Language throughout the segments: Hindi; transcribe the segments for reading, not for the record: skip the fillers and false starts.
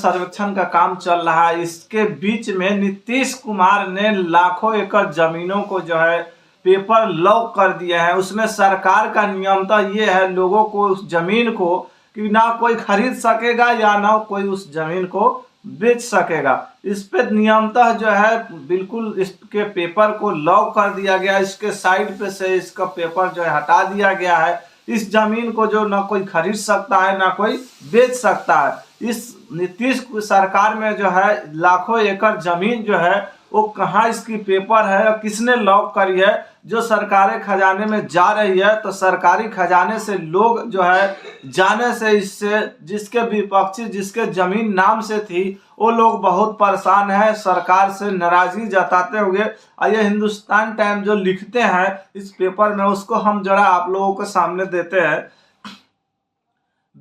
सर्वेक्षण का काम चल रहा है। इसके बीच में नीतीश कुमार ने लाखों एकड़ जमीनों को जो है पेपर लॉक कर दिया है। उसमें सरकार का नियमता ये है लोगों को उस जमीन को कि ना कोई खरीद सकेगा या ना कोई उस जमीन को बेच सकेगा। इस पे नियमतः जो है बिल्कुल इसके पेपर को लॉक कर दिया गया। इसके साइड पे से इसका पेपर जो है हटा दिया गया है। इस जमीन को जो ना कोई खरीद सकता है ना कोई बेच सकता है। इस नीतीश सरकार में जो है लाखों एकड़ जमीन जो है वो कहाँ इसकी पेपर है और किसने लॉक करी है जो सरकारी खजाने में जा रही है। तो सरकारी खजाने से लोग जो है जाने से इससे जिसके विपक्षी जिसके जमीन नाम से थी वो लोग बहुत परेशान है, सरकार से नाराजगी जताते हुए। और ये हिंदुस्तान टाइम जो लिखते हैं इस पेपर में उसको हम जरा आप लोगों के सामने देते हैं।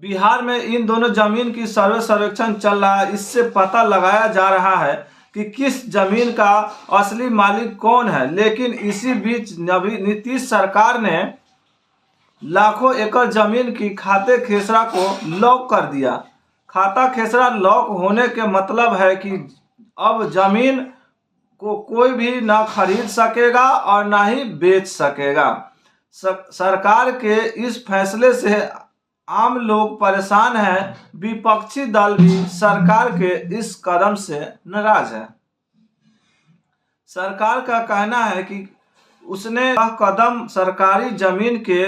बिहार में इन दोनों जमीन की सर्वेक्षण चल रहा है। इससे पता लगाया जा रहा है कि किस जमीन का असली मालिक कौन है। लेकिन इसी बीच नीतीश सरकार ने लाखों एकड़ जमीन की खाते खेसरा को लॉक कर दिया। खाता खेसरा लॉक होने के मतलब है कि अब जमीन को कोई भी ना खरीद सकेगा और ना ही बेच सकेगा। सरकार के इस फैसले से आम लोग परेशान हैं। विपक्षी दल भी सरकार के इस कदम से नाराज है। सरकार का कहना है कि उसने यह कदम सरकारी जमीन के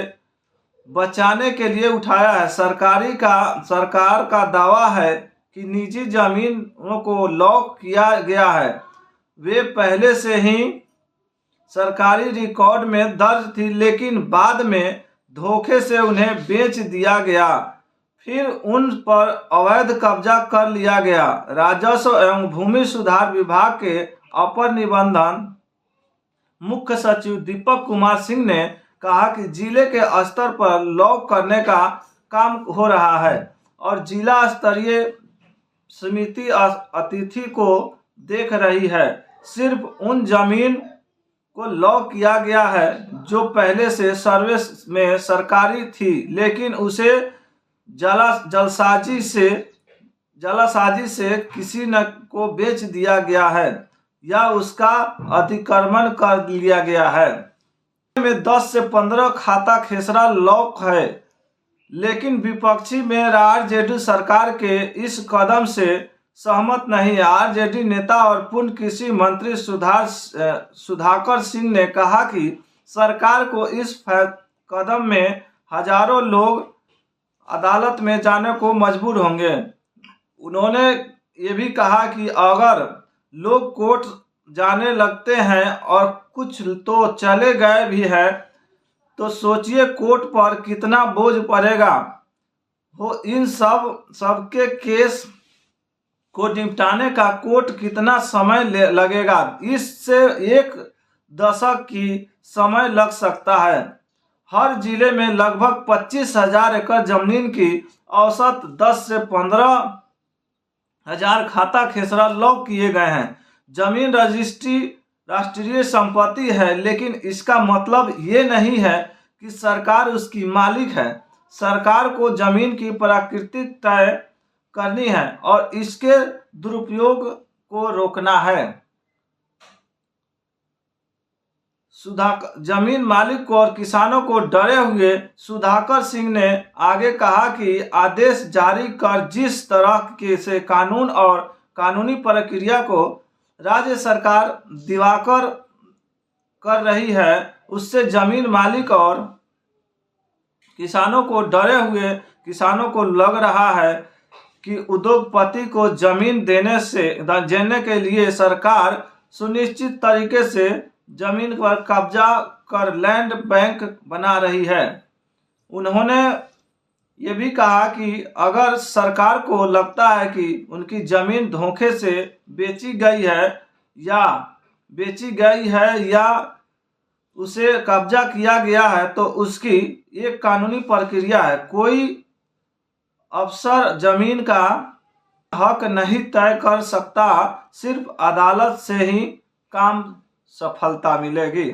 बचाने के लिए उठाया है। सरकार का दावा है कि निजी जमीनों को लॉक किया गया है। वे पहले से ही सरकारी रिकॉर्ड में दर्ज थी, लेकिन बाद में धोखे से उन्हें बेच दिया गया, फिर उन पर अवैध कब्जा कर लिया गया। राजस्व एवं भूमि सुधार विभाग के अपर निबंधन मुख्य सचिव दीपक कुमार सिंह ने कहा कि जिले के स्तर पर लॉक करने का काम हो रहा है और जिला स्तरीय समिति अतिथि को देख रही है। सिर्फ उन जमीन को लॉक किया गया है जो पहले से सर्वे में सरकारी थी, लेकिन उसे जालसाजी से किसी न को बेच दिया गया है या उसका अतिक्रमण कर लिया गया है। में 10 से 15 खाता खेसरा लॉक है, लेकिन विपक्षी में आरजेडी सरकार के इस कदम से सहमत नहीं है। आरजेडी नेता और पूर्व कृषि मंत्री सुधाकर सिंह ने कहा कि सरकार को इस कदम में हजारों लोग अदालत में जाने को मजबूर होंगे। उन्होंने ये भी कहा कि अगर लोग कोर्ट जाने लगते हैं और कुछ तो चले गए भी है तो सोचिए कोर्ट पर कितना बोझ पड़ेगा। हो इन सबके केस को निपटाने का कोर्ट कितना समय लगेगा। इससे 1 दशक की समय लग सकता है। हर जिले में लगभग 25,000 एकड़ जमीन की औसत 10 से 15,000 खाता खेसरा लॉक किए गए हैं। जमीन रजिस्ट्री राष्ट्रीय संपत्ति है, लेकिन इसका मतलब ये नहीं है कि सरकार उसकी मालिक है। सरकार को जमीन की प्रकृति तय करनी है और इसके दुरुपयोग को रोकना है। जमीन मालिक और किसानों को डरे हुए सुधाकर सिंह ने आगे कहा कि आदेश जारी कर जिस तरह के से कानून और कानूनी प्रक्रिया को राज्य सरकार दिवाकर कर रही है उससे जमीन मालिक और किसानों को डरे हुए किसानों को लग रहा है कि उद्योगपति को जमीन देने के लिए सरकार सुनिश्चित तरीके से जमीन पर कब्जा कर लैंड बैंक बना रही है। उन्होंने ये भी कहा कि अगर सरकार को लगता है कि उनकी जमीन धोखे से बेची गई है या उसे कब्जा किया गया है तो उसकी एक कानूनी प्रक्रिया है। कोई अफसर जमीन का हक नहीं तय कर सकता, सिर्फ अदालत से ही काम सफलता मिलेगी।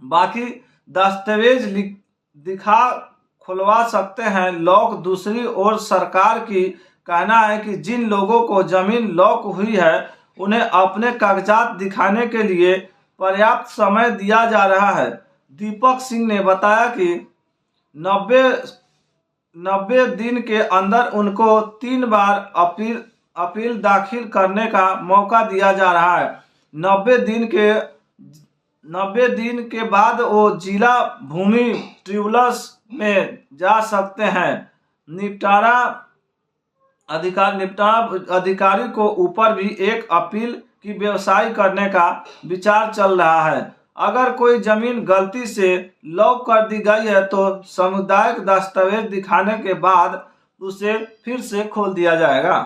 बाकी दस्तावेज दिखा खुलवा सकते हैं। लॉक दूसरी ओर सरकार की कहना है कि जिन लोगों को जमीन लॉक हुई है उन्हें अपने कागजात दिखाने के लिए पर्याप्त समय दिया जा रहा है। दीपक सिंह ने बताया कि 90 दिन के अंदर उनको 3 बार अपील दाखिल करने का मौका दिया जा रहा है। 90 दिन के बाद वो जिला भूमि ट्रिब्यूनल्स में जा सकते हैं। निपटारा अधिकारी को ऊपर भी एक अपील की व्यवस्था करने का विचार चल रहा है। अगर कोई जमीन गलती से लॉक कर दी गई है तो सामुदायिक दस्तावेज दिखाने के बाद उसे फिर से खोल दिया जाएगा।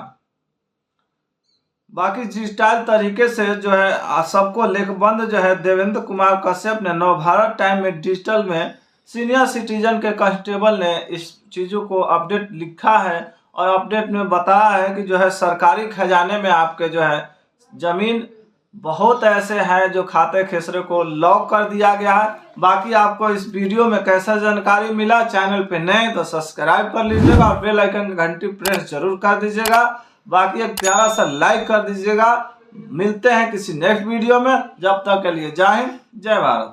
बाकी डिजिटल तरीके से जो है सबको लेखबंद जो है देवेंद्र कुमार कश्यप ने नवभारत टाइम में डिजिटल में सीनियर सिटीजन के कांस्टेबल ने इस चीज़ों को अपडेट लिखा है और अपडेट में बताया है कि जो है सरकारी खजाने में आपके जो है जमीन बहुत ऐसे हैं जो खाते खेसरे को लॉक कर दिया गया है। बाकी आपको इस वीडियो में कैसा जानकारी मिला, चैनल पे नए तो सब्सक्राइब कर लीजिएगा और बेल आइकन की घंटी प्रेस जरूर कर दीजिएगा। बाकी एक प्यारा सा लाइक कर दीजिएगा। मिलते हैं किसी नेक्स्ट वीडियो में, जब तक के लिए जय हिंद जय भारत।